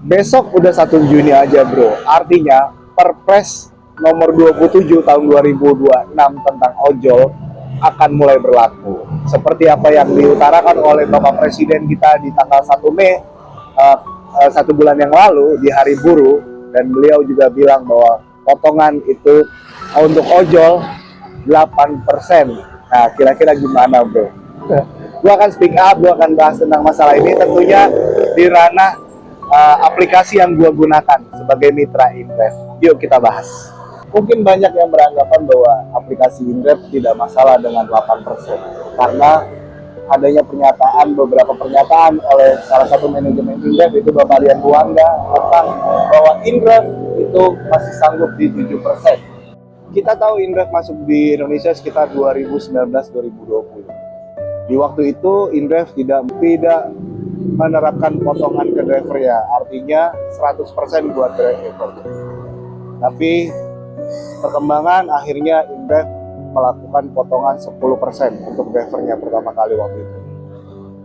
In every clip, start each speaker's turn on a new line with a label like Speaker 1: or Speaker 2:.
Speaker 1: Besok udah 1 Juni aja bro. Artinya Perpres nomor 27 tahun 2026 tentang ojol akan mulai berlaku. Seperti apa yang diutarakan oleh Bapak Presiden kita di tanggal 1 Mei, 1 bulan yang lalu di Hari Buruh, dan beliau juga bilang bahwa potongan itu untuk ojol 8%. Nah, kira-kira gimana bro? Gue akan speak up, gue akan bahas tentang masalah ini tentunya di ranah aplikasi yang gue gunakan sebagai mitra Inref. Yuk kita bahas. Mungkin banyak yang beranggapan bahwa aplikasi Inref tidak masalah dengan 8%, karena adanya beberapa pernyataan oleh salah satu manajemen Inref, itu Bapak Rian Buanda, tentang bahwa Inref itu masih sanggup di 7%. Kita tahu Inref masuk di Indonesia sekitar 2019-2020. Di waktu itu Inref tidak menerapkan potongan ke driver ya, artinya 100% buat driver. Tapi perkembangan akhirnya Inref melakukan potongan 10% untuk drivernya pertama kali waktu itu.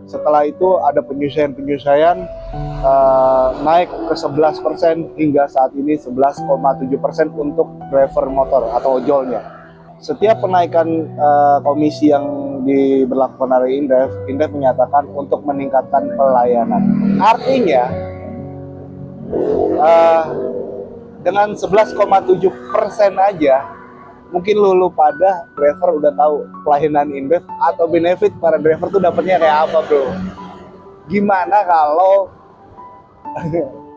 Speaker 1: Setelah itu ada penyesuaian naik ke 11% hingga saat ini 11,7% untuk driver motor atau ojolnya. Setiap penaikan komisi yang diberlakukan oleh Inref menyatakan untuk meningkatkan pelayanan. Artinya dengan 11,7% aja, mungkin lulu pada driver udah tahu pelayanan Inref atau benefit para driver tuh dapatnya kayak apa bro. Gimana kalau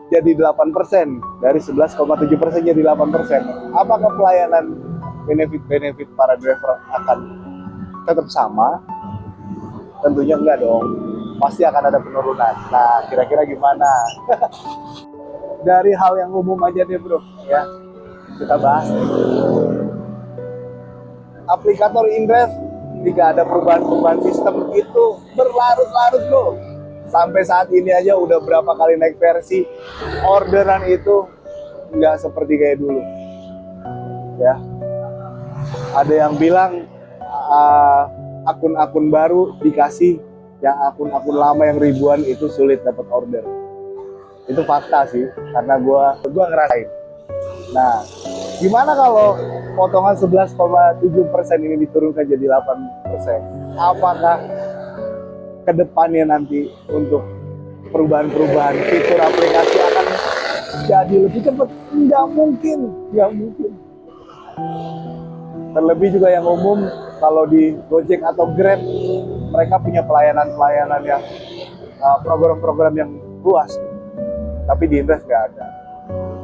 Speaker 1: jadi 8%, dari 11,7% jadi 8%? Apakah pelayanan benefit para driver akan tetap sama? Tentunya enggak dong, pasti akan ada penurunan. Nah, kira-kira gimana? Dari hal yang umum aja deh bro, ya kita bahas. Aplikator Inref jika ada perubahan sistem itu berlarut-larut bro. Sampai saat ini aja udah berapa kali naik versi, orderan itu nggak seperti kayak dulu. Ya, ada yang bilang akun-akun baru dikasih, yang akun-akun lama yang ribuan itu sulit dapat order. Itu fakta sih, karena gua ngerasain. Nah, gimana kalau potongan 11,7% ini diturunkan jadi 8%? Apakah kedepannya nanti untuk perubahan-perubahan fitur aplikasi akan jadi lebih cepat? Nggak mungkin. Terlebih juga yang umum, kalau di Gojek atau Grab, mereka punya pelayanan yang program-program yang luas. Tapi di Inref nggak ada.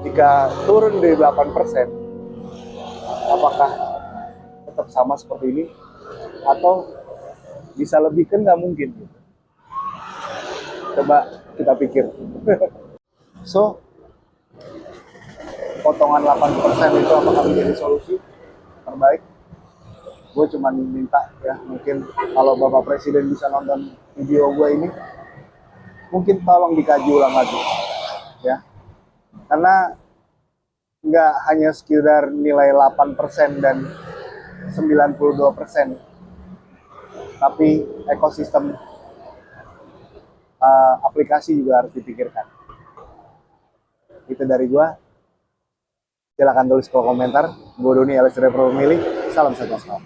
Speaker 1: Jika turun dari 8%, apakah tetap sama seperti ini? Atau bisa lebih? Kan nggak mungkin. Coba kita pikir. So, potongan 8% itu apakah menjadi solusi terbaik? Gue cuma minta ya, mungkin kalau Bapak Presiden bisa nonton video gue ini, mungkin tolong dikaji ulang lagi. Ya, karena nggak hanya sekedar nilai 8% dan 92%, tapi ekosistem aplikasi juga harus dipikirkan. Itu dari gua. Silakan tulis kolom komentar. Gue Doni alias Driver Pemilih. Salam sejahtera.